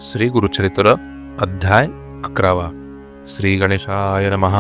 श्री गुरुचरित्र अध्याय 11. श्री गणेशाय नमः.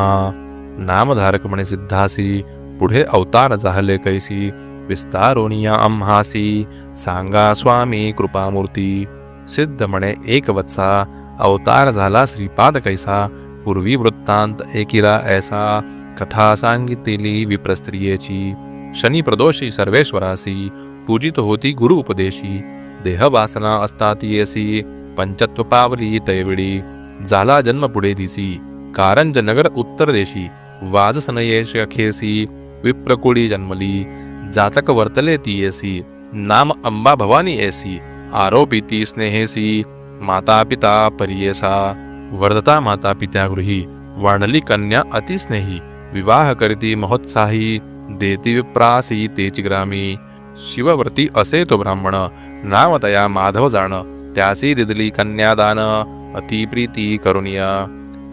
नामधारक म्हणे सिद्धासी, पुढे अवतार झाले कैसी, विस्तारोनिया आम्हासी, सांगा स्वामी कृपामूर्ती. सिद्ध म्हणे एक वत्सा, अवतार झाला श्रीपाद कैसा, पूर्वी वृत्तांत एकिला ऐसा, कथा सांगितली विप्रस्त्रियेची. शनी प्रदोषी सर्वेश्वरासी, पूजित होती गुरु उपदेशी. देहवासना असताती येसी, पंचत्व पावली तैविडी. झाला जन्म पुढे दिसी, कारंज नगर उत्तर देशी. वाजसनयेश अखेसी, विप्रकुळी जन्मली. जातक वर्तले ती येसी, नाम अंबा भवानी ऐसी. आरोपिती स्नेहेसी, माता पिता परियेसा. वर्धता माता पित्या गृही, वाणली कन्या अतिस्नेही. विवाह करती महोत्साही, देती विप्रासी तेची ग्रामी. शिवव्रती असे तो ब्राह्मण, नाम तया माधव जाण. त्यासी दिदली कन्यादान, अति प्रीती करुणिया.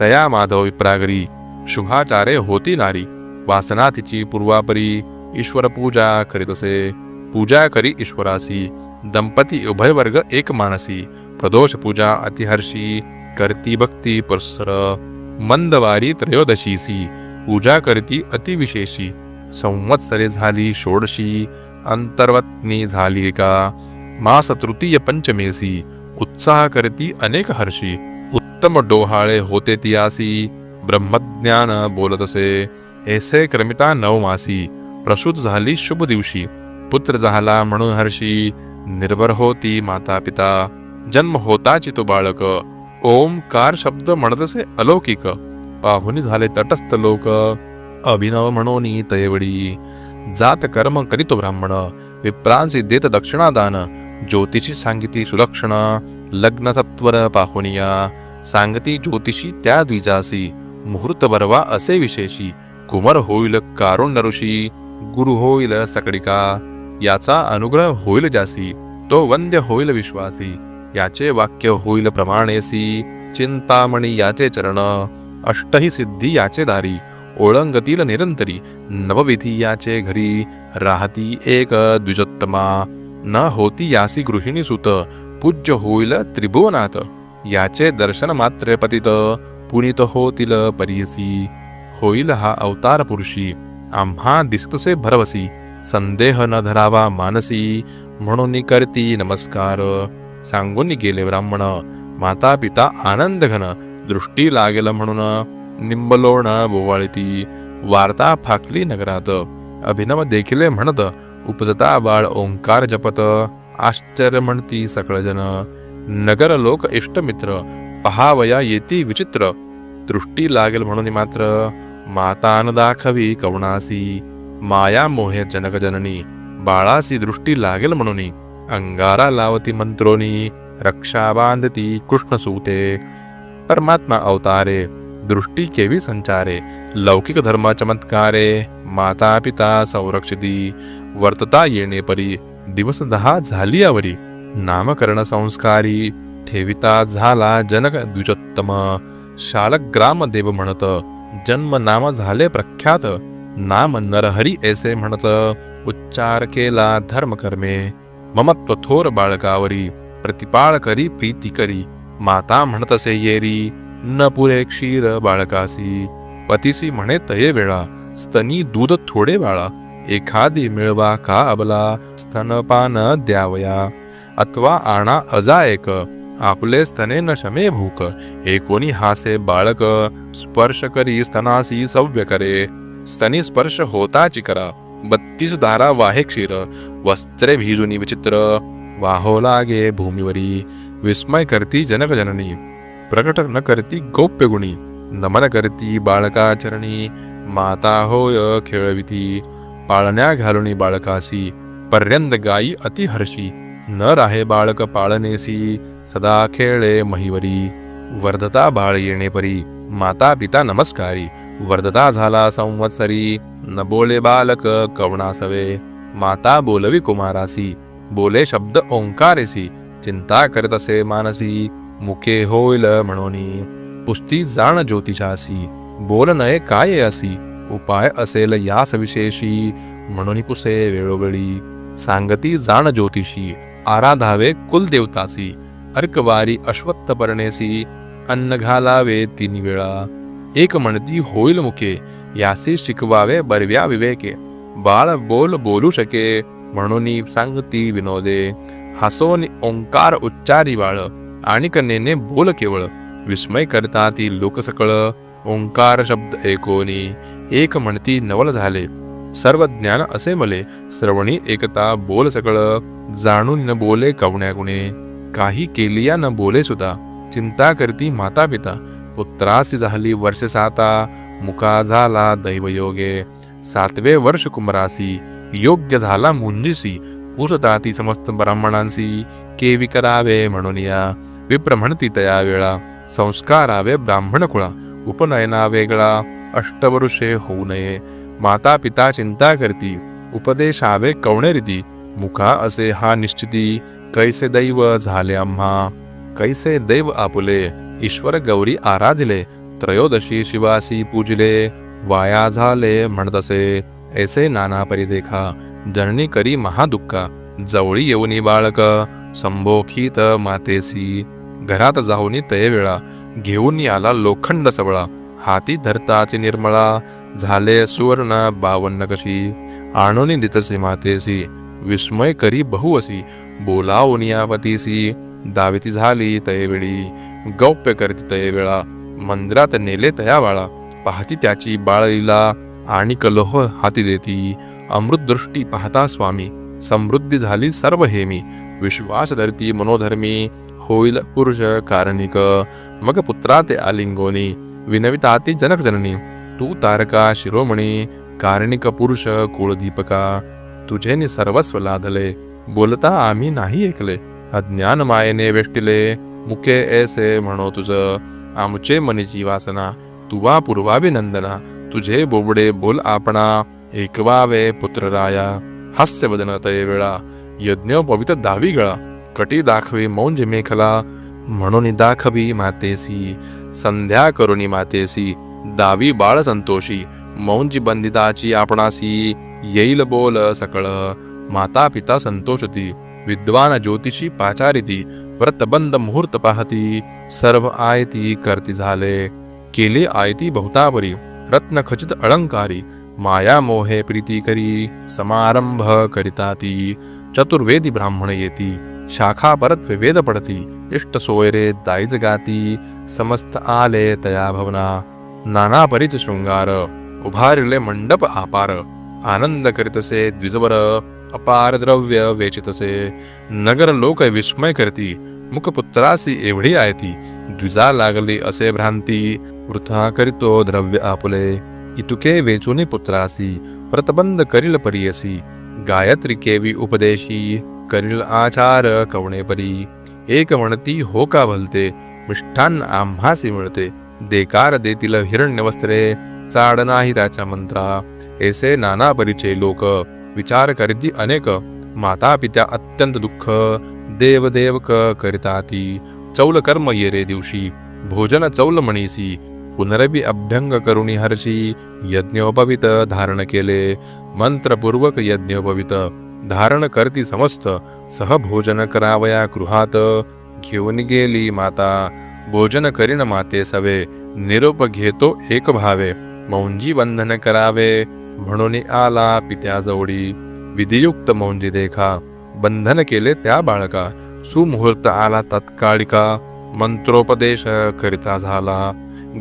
तया माधव विप्रागरी, शुभाचारे होती नारी. वासना तिची पूर्वापरी, ईश्वर पूजा करीतसे. पूजा करी ईश्वरासी, दंपती उभय वर्ग एक मानसी. प्रदोष पूजा अतिहर्षी, करती भक्ती पुरस्सर. मंदवारी त्रयोदशीसी, पूजा करती अतिविशेषी. संवत्सरे झाली षोडशी, अंतर्वत्नी झाली का. मास तृतीय पंचमेसी, उत्साह करती अनेक हर्षी. उत्तम डोहाळे होते तियासी, ब्रह्मज्ञान बोलतसे. ऐसे क्रमिता नवमासी, प्रसूत झाली शुभ दिवशी. पुत्र झाला म्हणून हर्षी, निर्भर होती माता पिता. जन्म होताची तो बाळक, ओमकार शब्द म्हणतसे अलौकिक. पाहुनी झाले तटस्थ लोक, अभिनव म्हणून तैवडी. जात कर्म करीतो ब्राह्मण, विप्रांसी देत दक्षिणादान. ज्योतिषी सांगिती सुलक्षण, लग्न सत्वर पाहुनिया. सांगती ज्योतिषी त्या द्विजासी, मुहूर्त बरवा असे विशेषी. कुमार होईल कारुण्य ऋषी, गुरु होईल सकडिका. याचा अनुग्रह होईल जासी, तो वंद्य होईल विश्वासी. याचे वाक्य होईल प्रमाणेसी, चिंतामणी याचे चरण. अष्टही सिद्धी याचे दारी, ओळंगतील निरंतरी. नवविधी याचे घरी, राहती एक द्विजोत्तमा. न होती यासी गृहिणी सुत, पूज्य होईल त्रिभुवनात. याचे दर्शन मात्र पतित, पुनीत होतील परियसी. होईल हा अवतार पुरुषी, आम्हा दिसतसे भरवसी. संदेह न धरावा मानसी, म्हणून करती नमस्कार. सांगून गेले ब्राह्मण, माता पिता आनंद घन. दृष्टी लागेल म्हणून निंबलोण बोवाळती. वार्ता फाकली नगरात, अभिनव देखिले म्हणत. उपजता बाळ ओंकार जपत, आश्चर्य म्हणती सकळजन. नगर लोक इष्टमित्र, पहावया येती विचित्र. दृष्टी लागेल म्हणून मात्र, मातान दाखवी कवणासी. माया मोहे जनक जननी, बाळासी दृष्टी लागेल म्हणून. अंगारा लावती मंत्रोनी, रक्षा बांधती कृष्णसूते. परमात्मा अवतारे, दृष्टी केवी संचारे. लौकिक धर्म चमत्कारे, माता पिता संरक्षिती. वर्तता येणे परी, दिवस 10 झाली आवरी. नामकरण संस्कारी, ठेविता झाला जनक द्विजोत्तम. शालग्राम देव म्हणत, जन्म नाम झाले प्रख्यात. नाम नरहरी ऐसे म्हणत, उच्चार केला धर्मकर्मे. ममत्व थोर बाळकावरी, प्रतिपाळ करी प्रीती करी. माता म्हणतसे येरी, न पुरे क्षीर बाळकासी. पतीसी म्हणे तये वेळा, स्तनी दूध थोडे बाळा. एखादी मिळवा का अबला, स्तनपान द्यावया. अथवा आणा अजा एक, आपले स्तने न शमे भूक. एकोणी हासे बाळक, स्पर्श करी स्तनासी सव्य करे. स्तनी स्पर्श होताची करा, 32 धारा वाहे क्षीर. वस्त्रे भिजुनी विचित्र, वाहो लागे भूमीवरी. विस्मय करती जनक जननी, प्रकट न करती गौप्य गुणी. नमन करती बाळकाचरणी, माता होय खेळविती. पाळण्या घालुनी बाळकासी, पर्यंत गायी अतिहर्षी. न राहे बाळक पाळणेसी, सदा खेळे महिवरी. वर्धता बाळ येणे परी, माता पिता नमस्कारी. वर्धता झाला संवत्सरी, न बोले बालक कवणासवे. माता बोलवी कुमारासी, बोले शब्द ओंकारेसी. चिंता करत असे मानसी, मुके होईल म्हणोनी. पुस्ती जाण ज्योतिषासी, बोल नये काय असी. उपाय असेल यास विशेषी, म्हणून पुसे वेळोवेळी. सांगती जाण ज्योतिषी, आराधावे कुलदेवतासी. अर्कवारी अश्वत्थ पर्णेसी अन्न घालावे 3 वेळा. एक म्हणती होईल मुके यासी शिकवावे बरव्या विवेके. बाळ बोल बोलू शके म्हणून सांगती विनोदे. हसोनी ओंकार उच्चारी बाळ आणि कन्येने बोल केवळ. विस्मय करता ती लोक सकळ ओंकार शब्द ऐकोनी. एक म्हणती नवल झाले सर्व ज्ञान असे मले. श्रवणी एकता बोल सकळ जाणून न बोले कवण्या गुणे. काही केलिया न बोले सुद्धा चिंता करती माता पिता. पुत्रासी झाली वर्ष 7 मुका झाला दैवयोगे. 7वे वर्ष कुमरासी योग्य झाला मुंजीसी. पूजता ती समस्त ब्राह्मणांसी केवी करावे म्हणून या. विप्र म्हणती तया वेळा संस्कारावे ब्राह्मण कुळा. उपनयना वेगळा अष्टवरुषे होऊ नये. माता पिता चिंता करती उपदेशावे कवणे रीती. मुखा असे हा निश्चिती कैसे दैव झाले आम्हा. कैसे दैव आपुले ईश्वर गौरी आराधिले. त्रयोदशी शिवासी पूजिले वाया झाले म्हणतसे. ऐसे नाना परी देखा जननी करी महादुःखा. जवळी येऊनी बाळक संभोखीत मातेसी. घरात जाऊनी तये वेळा घेऊन आला लोखंड सबळा. हाती धरताची निर्मळा झाले सुवर्ण 52 कशी. आणोनी दितसे मातेसी विस्मय करी बहुअसी. बोलावनिया पतीसी दाविती झाली तयेवेळी. गौप्य करती तये वेळा मंदिरात नेले तया बाळा. पाहती त्याची बाळलीला आणि कलोह हाती देती. अमृतदृष्टी पाहता स्वामी समृद्धी झाली सर्व हेमी. विश्वास धरती मनोधर्मी होईल पुरुष कारणिक. मग पुत्रा ते आलिंगोनी विनविताती जनक जननी. तू तारका शिरोमणी कारणिक पुरुष कुळदीपका. तुझेनी सर्वस्व लादले बोलता आम्ही नाही ऐकले. अज्ञान मायेने वेष्टिले मुके ऐसे म्हणो तुझ. आमचे मनीची वासना तुवा पूर्वाभिनंदना. तुझे बोबडे बोल आपणा ऐकवावे पुत्रराया. हास्य बदन तये वेळा यज्ञोपवित दावी गळा. कटी दाखवे मौंज मेखला म्हणून दाखवी मातेसी. संध्या करुणी मातेसी दावी बाळ संतोषी. मौंजी बंदिताची आपणासी येईल बोल सकळ. माता पिता संतोषती विद्वान ज्योतिषी पाचारिती. व्रतबंद मुहूर्त पाहती सर्व आयती करती झाले. केली आयती बहुतापरी रत्न खचित अलंकारी. माया मोहे प्रीती करी समारंभ करिता ती. चतुर्वेदी ब्राह्मण येती शाखा परत वेद पडती. इष्ट सोयरे दाईज गाती समस्त आले तया भवना. नाना परीच शृंगार उभारिले मंडप आपार. आनंद करीतसे द्विजवर अपार द्रव्य वेचितसे. नगर लोक विस्मय करती मुखपुत्रासी एवढी आयती. द्विजा लागली असे भ्रांती वृथा करीतो द्रव्य आपुले. इतुके वेचुनी पुत्रासी व्रतबंद करील परियसी. गायत्री केवी उपदेशी करील आचार कवणे परी. एक म्हणती हो का भलते मिष्ठान आम्हासी मिळते. देकार देतील हिरण्य वस्त्रे चाड नाही त्याच्या मंत्रा. ऐसे नाना परीचे लोक विचार करीती अनेक. माता पित्या अत्यंत दुःख देव करिता ती. चौल कर्म ये रे दिवशी भोजन चौल म्हणीसी. पुनरबी अभ्यंग करुणी हर्षी यज्ञोपवित धारण केले. मंत्रपूर्वक यज्ञोपवित धारण करती समस्त. सहभोजन करावया गृहात घेऊन गेली माता. भोजन करीन माते सवे निरोप घेतो एक भावे. मौंजी बंधन करावे म्हणून आला पित्याजवळी. विधियुक्त मौंजी देखा बंधन केले त्या बाळका. सुमुहूर्त आला तत्कालिका मंत्रोपदेश करिता झाला.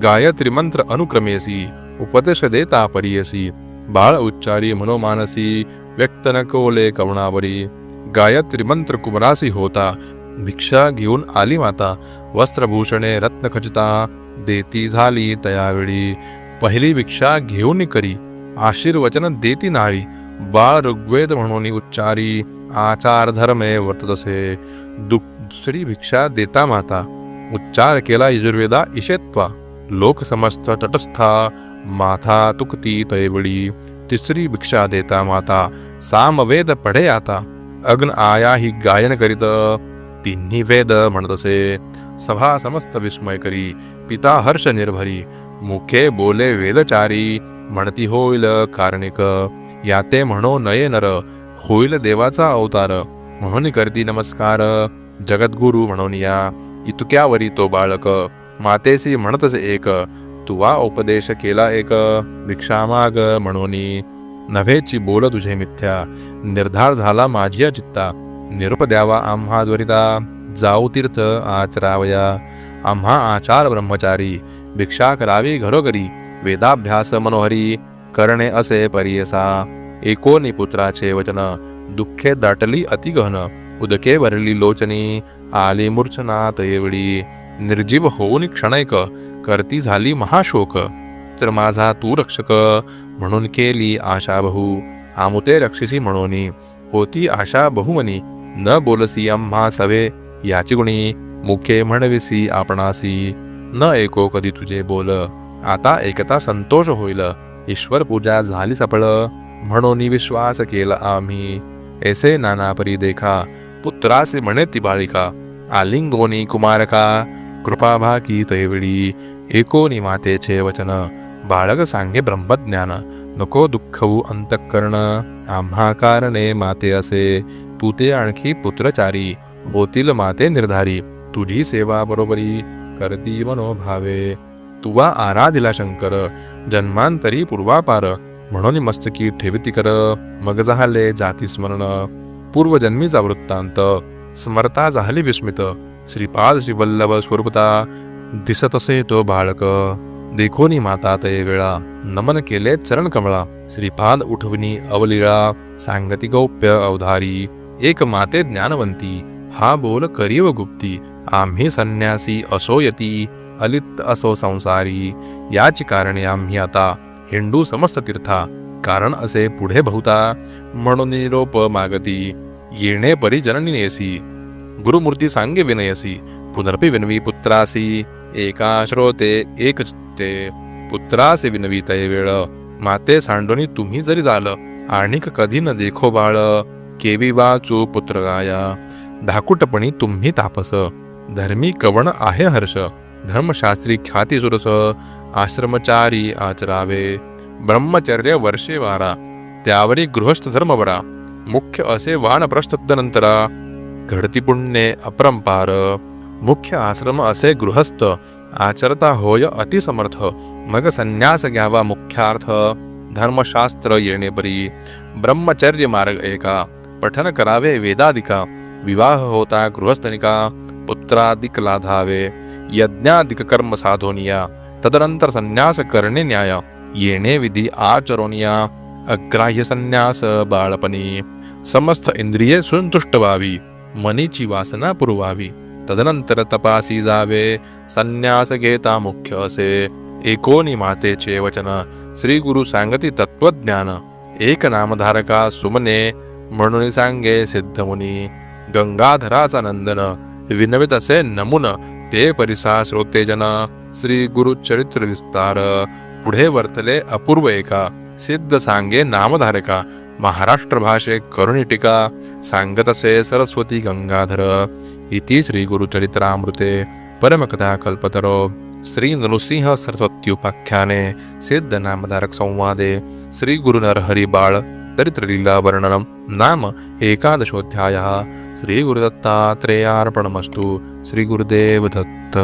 गायत्री मंत्र अनुक्रमेसी उपदेश देता परियसी. बाळ उच्चारी मनोमानसी व्यक्त न कोले कवणावरी. गायत्री मंत्र कुमरासी होता भिक्षा घेऊन आली माता. वस्त्रभूषणे रत्नखचिता देती झाली तयावेळी. पहिली भिक्षा घेऊन करी आशीर्वचन देती नाळी. बाळ ऋग्वेद म्हणून उच्चारी आचार धर्मे वर्ततसे. दुसरी भिक्षा देता माता उच्चार केला यजुर्वेदा ईशेत्वा. लोक समस्त तटस्था माथा तुकती तयवळी. तिसरी भिक्षा देता माता सामवेद पढे आता. अग्न आया ही गायन करीत तिन्ही वेद म्हणतसे. सभा समस्त विस्मय करी पिता हर्ष निर्भरी. मुखे बोले वेदचारी म्हणती होईल कारणिक. याते म्हणो नये नर होईल देवाचा अवतार. म्हणून करती नमस्कार जगद्गुरु म्हणून या इतक्यावरी तो बाळक मातेसी म्हणतच एक तुवा उपदेश केला एक भिक्षा माग म्हणूनी नव्हेची बोल तुझे मिथ्या निर्धार झाला माझिया चित्ता निरूप द्यावा आम्हा द्वरिता जाऊ तीर्थ आचरावया आम्हा आचार ब्रह्मचारी भिक्षा करावी घरोघरी वेदाभ्यास मनोहरी करणे असे परियसा एकोनी पुत्राचे वचन दुःखे दाटली अतिगहन उदके भरली लोचनी आली मूर्छनात एवढी निर्जीव होऊन क्षणैक करती झाली महाशोक तर माझा तू रक्षक म्हणून केली आशा बहु आमुते रक्षसी म्हणून होती आशा बहुमनी न बोलसी आम्हा सवे याची गुणी मुखे म्हणविसी आपणासी न ऐको कधी तुझे बोल आता एकता संतोष होईल ईश्वर पूजा झाली सफळ म्हणून विश्वास केला आम्ही ऐसे नाना परी देखा पुत्रासे म्हणे ती बाळिका आलिंगोनी कुमारका कृपाभा की तैवडी एकोनी मातेचे वचन बाळक सांगे ब्रह्मज्ञान नको दुःखवू अंतःकरण आम्हा कारणे माते असे तू ते आणखी पुत्रचारी होतील माते निर्धारी तुझी सेवा बरोबरी करती मनोभावे तुवा आराधिला शंकर जन्मांतरी पूर्वापार म्हणून मस्तकी ठेविती कर मग झाले जाती स्मरण पूर्वजन्मीचा वृत्तांत स्मरता झाली विस्मित श्रीपाद श्रीवल्लभ स्वरूपता दिसतसे तो बाळक देखोनी माता ते वेळा नमन केले चरण कमळा श्रीपाद उठवणी अवलीळा सांगती गौप्य अवधारी एक माते ज्ञानवंती हा बोल करीव गुप्ती आम्ही संन्यासी असो यती अलित असो संसारी याची कारणे आम्ही आता हिंदू समस्त तीर्था कारण असे पुढे बहुता म्हणून निरोप मागती येणे परी जननी नेसी गुरुमूर्ती सांगे विनयसी पुनरपी विनवी पुत्रासी एका श्रोते एक चित्ते पुत्रासे विनवी तय वेळ माते सांडोनी तुम्ही जरी झालं आणिक कधी न देखो बाळ केवी वाचू पुत्र गाया धाकुटपणी तुम्ही तापस धर्मी कवण आहे हर्ष धर्मशास्त्री ख्याती सुरस आश्रमचारी आचरावे ब्रह्मचर्य वर्षे वारा त्यावरी गृहस्थ धर्म बरा मुख्य असे वानप्रस्थ तदनंतरा घडती पुण्ये अपरंपार मुख्य आश्रम असे गृहस्थ आचरता होय अतिसमर्थ मग संन्यास घ्यावा मुख्यार्थ धर्मशास्त्र येणे परी ब्रह्मचर्य मार्ग एका पठन करावे वेदादिका विवाह होता गृहस्थनिका पुत्रादिक लाधावे यज्ञादिक कर्म साधोनिया तदनंतर संन्यास करणे न्याय येणे विधी आचरोनिया अग्राह्य संन्यास बाळपणी समस्त इंद्रिये संतुष्ट व्हावी मनीची वासना पुरवावी तदनंतर तपासी जावे संन्यास घेता मुख्य असे एकोनी मातेचे वचन श्री गुरु सांगती तत्वज्ञान एक नामधारका सुमने म्हणून सांगे सिद्धमुनी गंगाधराचा नंदन विनवित असे नमुन ते परिसा श्रोतेजन श्री गुरु चरित्र विस्तार पुढे वर्तले अपूर्व एका सिद्ध सांगे नामधारका महाराष्ट्र भाषे करुणिटिका सांगत असे सरस्वती गंगाधर इति श्री गुरुचरित्रामृते परमकथा कल्पतरो श्री नृसिंह सरस्वत्युपाख्याने सिद्ध नामधारक संवादे श्री गुरुनरहरि बाळ चरित्रलीला वर्णनम नाम एकादशोऽध्यायः श्री गुरुदत्तात्रेयार्पणमस्तु श्री गुरुदेव दत्त।